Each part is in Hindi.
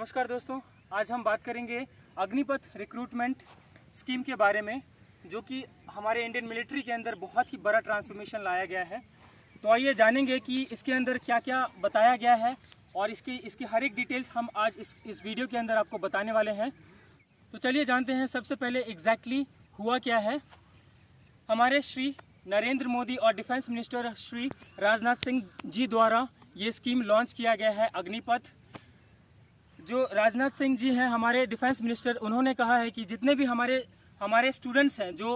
नमस्कार दोस्तों, आज हम बात करेंगे अग्निपथ रिक्रूटमेंट स्कीम के बारे में, जो कि हमारे इंडियन मिलिट्री के अंदर बहुत ही बड़ा ट्रांसफॉर्मेशन लाया गया है। तो आइए जानेंगे कि इसके अंदर क्या क्या बताया गया है और इसकी हर एक डिटेल्स हम आज इस वीडियो के अंदर आपको बताने वाले हैं। तो चलिए जानते हैं सबसे पहले एग्जैक्टली हुआ क्या है। हमारे श्री नरेंद्र मोदी और डिफेंस मिनिस्टर श्री राजनाथ सिंह जी द्वारा ये स्कीम लॉन्च किया गया है अग्निपथ। जो राजनाथ सिंह जी हैं हमारे डिफेंस मिनिस्टर, उन्होंने कहा है कि जितने भी हमारे स्टूडेंट्स हैं जो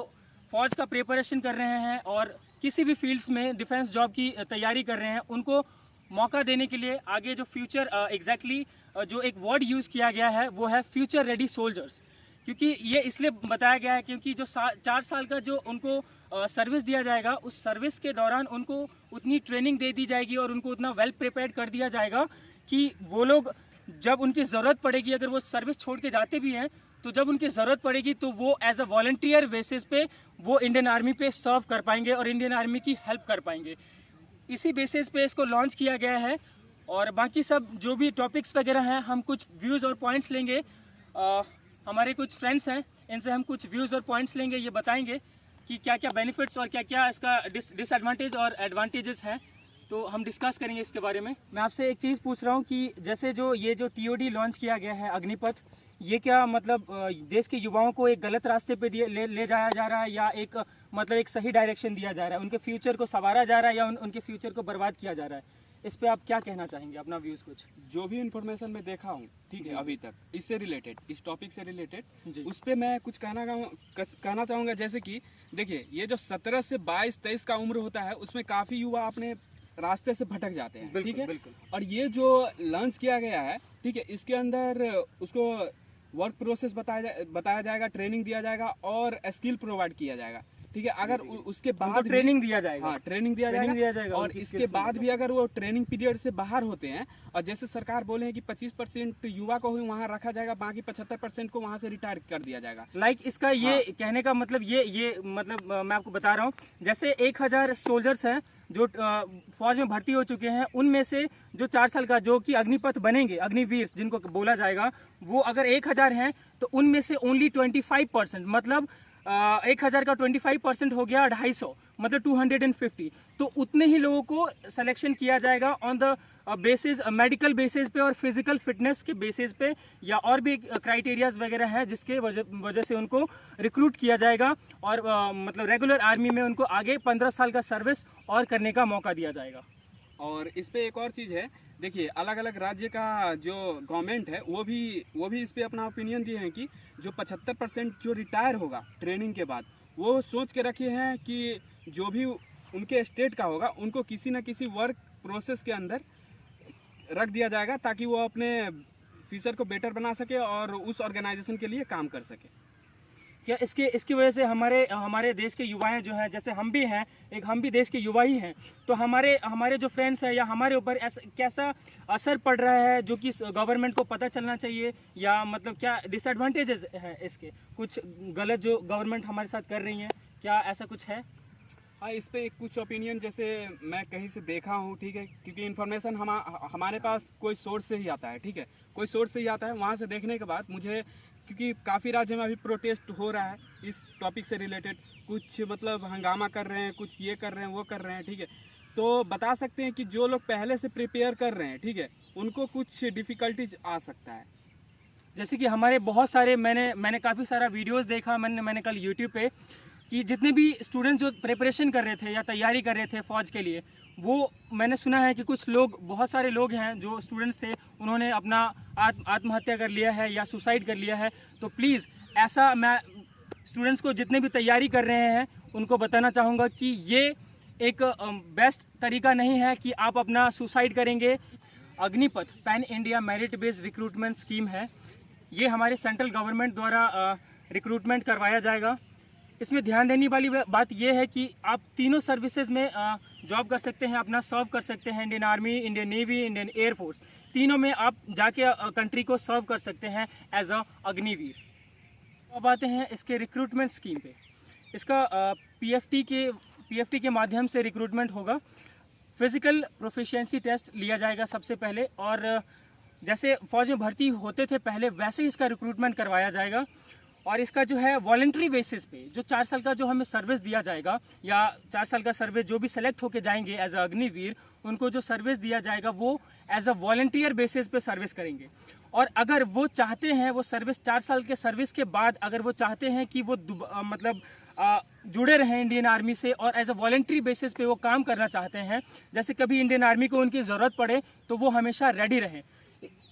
फौज का प्रिपरेशन कर रहे हैं और किसी भी फील्ड्स में डिफेंस जॉब की तैयारी कर रहे हैं, उनको मौका देने के लिए आगे जो फ्यूचर एग्जैक्टली जो एक वर्ड यूज़ किया गया है वो है फ्यूचर रेडी सोल्जर्स। क्योंकि ये इसलिए बताया गया है क्योंकि जो 4 साल का जो उनको सर्विस दिया जाएगा, उस सर्विस के दौरान उनको उतनी ट्रेनिंग दे दी जाएगी और उनको उतना वेल प्रिपेयर्ड कर दिया जाएगा कि वो लोग जब उनकी ज़रूरत पड़ेगी, अगर वो सर्विस छोड़ के जाते भी हैं तो जब उनकी ज़रूरत पड़ेगी तो वो एज अ वॉलंटियर बेसिस पे वो इंडियन आर्मी पे सर्व कर पाएंगे और इंडियन आर्मी की हेल्प कर पाएंगे। इसी बेसिस पे इसको लॉन्च किया गया है। और बाकी सब जो भी टॉपिक्स वगैरह हैं, हम कुछ व्यूज़ और पॉइंट्स लेंगे। हमारे कुछ फ्रेंड्स हैं, इनसे हम कुछ व्यूज़ और पॉइंट्स लेंगे, ये बताएंगे कि क्या क्या बेनिफिट्स और क्या क्या इसका डिसएडवांटेज और एडवांटेजेस हैं। तो हम डिस्कस करेंगे इसके बारे में। मैं आपसे एक चीज़ पूछ रहा हूँ कि जैसे जो ये जो टीओडी लॉन्च किया गया है अग्निपथ, ये क्या मतलब देश के युवाओं को एक गलत रास्ते पे ले जाया जा रहा है या एक मतलब एक सही डायरेक्शन दिया जा रहा है, उनके फ्यूचर को संवारा जा रहा है या उनके फ्यूचर को बर्बाद किया जा रहा है? इस पे आप क्या कहना चाहेंगे, अपना व्यूज़ कुछ? जो भी इन्फॉर्मेशन मैं देखा हूँ, ठीक है, अभी तक इससे रिलेटेड, इस टॉपिक से रिलेटेड, उस पर मैं कुछ कहना चाहूँगा। जैसे कि देखिए, ये जो 17 से 22-23 का उम्र होता है, उसमें काफ़ी युवा अपने रास्ते से भटक जाते हैं, ठीक है। और ये जो लॉन्च किया गया है, ठीक है, इसके अंदर उसको वर्क प्रोसेस बताया जाएगा, ट्रेनिंग दिया जाएगा और स्किल प्रोवाइड किया जाएगा, ठीक है। अगर उसके बाद ट्रेनिंग दिया जाएगा, हाँ, ट्रेनिंग दिया जाएगा और इसके बाद भी अगर वो ट्रेनिंग पीरियड से बाहर होते हैं और जैसे सरकार बोले हैं कि 25% युवा को ही वहाँ रखा जाएगा, बाकी 75% को वहाँ से रिटायर कर दिया जाएगा। इसका ये कहने का मतलब ये मतलब मैं आपको बता रहा हूँ, जैसे 1000 सोल्जर्स हैं जो फौज में भर्ती हो चुके हैं, उनमें से जो 4 साल का जो कि अग्निपथ बनेंगे, अग्निवीर जिनको बोला जाएगा, वो अगर 1000 हैं तो उनमें से ओनली 25%, मतलब 1000 का 25% हो गया 250, मतलब 250। तो उतने ही लोगों को सिलेक्शन किया जाएगा on the basis, medical basis पे और फिजिकल फिटनेस के बेसिस पे, या और भी क्राइटेरियाज वगैरह हैं जिसके वजह से उनको रिक्रूट किया जाएगा और मतलब रेगुलर आर्मी में उनको आगे 15 साल का सर्विस और करने का मौका दिया जाएगा। और इस पे एक और चीज़ है, देखिए, अलग अलग राज्य का जो गवर्नमेंट है वो भी इस पे अपना ओपिनियन दिए हैं कि जो 75% जो रिटायर होगा ट्रेनिंग के बाद, वो सोच के रखे हैं कि जो भी उनके स्टेट का होगा उनको किसी न किसी वर्क प्रोसेस के अंदर रख दिया जाएगा ताकि वो अपने फ्यूचर को बेटर बना सके और उस ऑर्गेनाइजेशन के लिए काम कर सके। क्या इसकी वजह से हमारे देश के युवाएं जो हैं, जैसे हम भी हैं, हम भी देश के युवा ही हैं, तो हमारे जो फ्रेंड्स हैं या हमारे ऊपर कैसा असर पड़ रहा है जो कि गवर्नमेंट को पता चलना चाहिए, या मतलब क्या डिसएडवांटेजेस हैं इसके, कुछ गलत जो गवर्नमेंट हमारे साथ कर रही है, क्या ऐसा कुछ है? हाँ, इस पे कुछ ओपिनियन जैसे मैं कहीं से देखा हूँ, ठीक है, क्योंकि इन्फॉर्मेशन हमारे पास कोई सोर्स से ही आता है, ठीक है, कोई सोर्स से ही आता है। वहाँ से देखने के बाद मुझे, क्योंकि काफ़ी राज्य में अभी प्रोटेस्ट हो रहा है इस टॉपिक से रिलेटेड, कुछ मतलब हंगामा कर रहे हैं, कुछ ये कर रहे हैं, वो कर रहे हैं, ठीक है, तो बता सकते हैं कि जो लोग पहले से प्रिपेयर कर रहे हैं, ठीक है, उनको कुछ डिफ़िकल्टीज आ सकता है। जैसे कि हमारे बहुत सारे मैंने काफ़ी सारा वीडियोस देखा मैंने कल यूट्यूब पे, कि जितने भी स्टूडेंट्स जो प्रिपरेशन कर रहे थे या तैयारी कर रहे थे फ़ौज के लिए, वो मैंने सुना है कि कुछ लोग, बहुत सारे लोग हैं जो स्टूडेंट्स थे, उन्होंने अपना आत्महत्या कर लिया है या सुसाइड कर लिया है। तो प्लीज़ ऐसा मैं स्टूडेंट्स को जितने भी तैयारी कर रहे हैं उनको बताना चाहूँगा कि ये एक बेस्ट तरीका नहीं है कि आप अपना सुसाइड करेंगे। Agnipath pan India merit based recruitment scheme है, ये हमारे सेंट्रल गवर्नमेंट द्वारा रिक्रूटमेंट करवाया जाएगा। इसमें ध्यान देने वाली बात यह है कि आप तीनों सर्विसेज में जॉब कर सकते हैं, अपना सर्व कर सकते हैं, Indian army, Indian navy, Indian air force, तीनों में आप जाके कंट्री को सर्व कर सकते हैं एज अ अग्निवीर। अब आते हैं इसके रिक्रूटमेंट स्कीम पे। इसका पीएफटी के माध्यम से रिक्रूटमेंट होगा। फिजिकल प्रोफिशिएंसी टेस्ट लिया जाएगा सबसे पहले, और जैसे फौज में भर्ती होते थे पहले, वैसे ही इसका रिक्रूटमेंट करवाया जाएगा। और इसका जो है वॉलंटरी बेसिस पे जो 4 साल का जो हमें सर्विस दिया जाएगा, या 4 साल का सर्विस जो भी सेलेक्ट होके जाएंगे एज अ अग्निवीर, उनको जो सर्विस दिया जाएगा वो एज अ वॉलंटियर बेसिस पे सर्विस करेंगे। और अगर वो चाहते हैं, वो सर्विस 4 साल के सर्विस के बाद अगर वो चाहते हैं कि वो जुड़े रहें इंडियन आर्मी से और एज अ वॉलंटरी बेसिस पे वो काम करना चाहते हैं, जैसे कभी इंडियन आर्मी को उनकी ज़रूरत पड़े तो वो हमेशा रेडी रहें,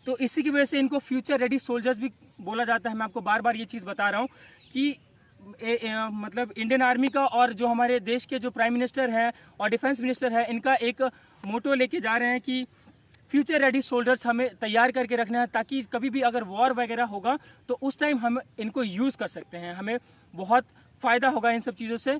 तो इसी की वजह से इनको फ्यूचर रेडी सोल्जर्स भी बोला जाता है। मैं आपको बार बार ये चीज़ बता रहा हूँ कि मतलब इंडियन आर्मी का और जो हमारे देश के जो प्राइम मिनिस्टर हैं और डिफेंस मिनिस्टर है, इनका एक मोटो लेके जा रहे हैं कि फ्यूचर रेडी सोल्जर्स हमें तैयार करके रखना है, ताकि कभी भी अगर वॉर वगैरह होगा तो उस टाइम हम इनको यूज़ कर सकते हैं, हमें बहुत फ़ायदा होगा इन सब चीज़ों से।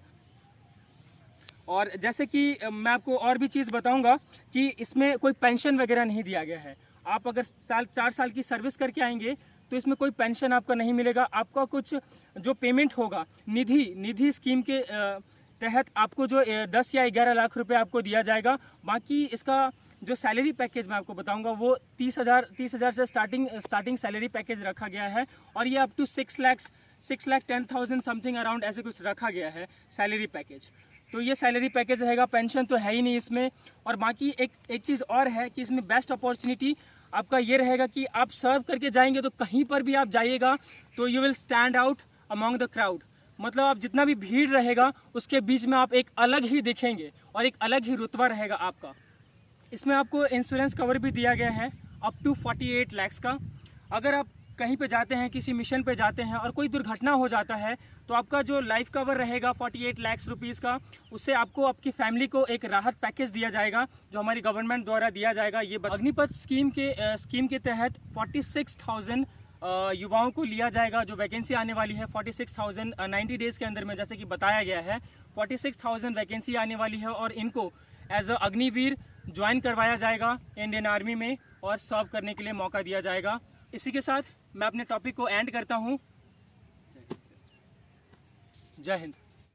और जैसे कि मैं आपको और भी चीज़ बताऊंगा कि इसमें कोई पेंशन वगैरह नहीं दिया गया है। आप अगर 4 साल की सर्विस करके आएंगे तो इसमें कोई पेंशन आपका नहीं मिलेगा। आपका कुछ जो पेमेंट होगा निधि स्कीम के तहत आपको जो 10 या 11 लाख रुपए आपको दिया जाएगा। बाकी इसका जो सैलरी पैकेज मैं आपको बताऊंगा वो 30,000 से स्टार्टिंग सैलरी पैकेज रखा गया है, और ये अप टू 6,10,000 समथिंग अराउंड ऐसे कुछ रखा गया है सैलरी पैकेज। तो ये सैलरी पैकेज रहेगा, पेंशन तो है ही नहीं इसमें। और बाकी एक चीज़ और है कि इसमें बेस्ट अपॉर्चुनिटी आपका ये रहेगा कि आप सर्व करके जाएंगे तो कहीं पर भी आप जाइएगा तो you will stand out among the crowd. मतलब आप जितना भी भीड़ रहेगा उसके बीच में आप एक अलग ही दिखेंगे और एक अलग ही रुतबा रहेगा आपका। इसमें आपको इंश्योरेंस कवर भी दिया गया है अप टू 48 लाख का। अगर आप कहीं पे जाते हैं, किसी मिशन पे जाते हैं और कोई दुर्घटना हो जाता है तो आपका जो लाइफ कवर रहेगा 48 लाख रुपीज़ का, उससे आपको आपकी फैमिली को एक राहत पैकेज दिया जाएगा जो हमारी गवर्नमेंट द्वारा दिया जाएगा। ये अग्निपथ स्कीम के तहत 46,000 युवाओं को लिया जाएगा। जो वैकेंसी आने वाली है 46,000 90 डेज़ के अंदर में, जैसे कि बताया गया है 46,000 वैकेंसी आने वाली है और इनको एज अ अग्निवीर ज्वाइन करवाया जाएगा इंडियन आर्मी में और सर्व करने के लिए मौका दिया जाएगा। इसी के साथ मैं अपने टॉपिक को एंड करता हूँ। जय हिंद।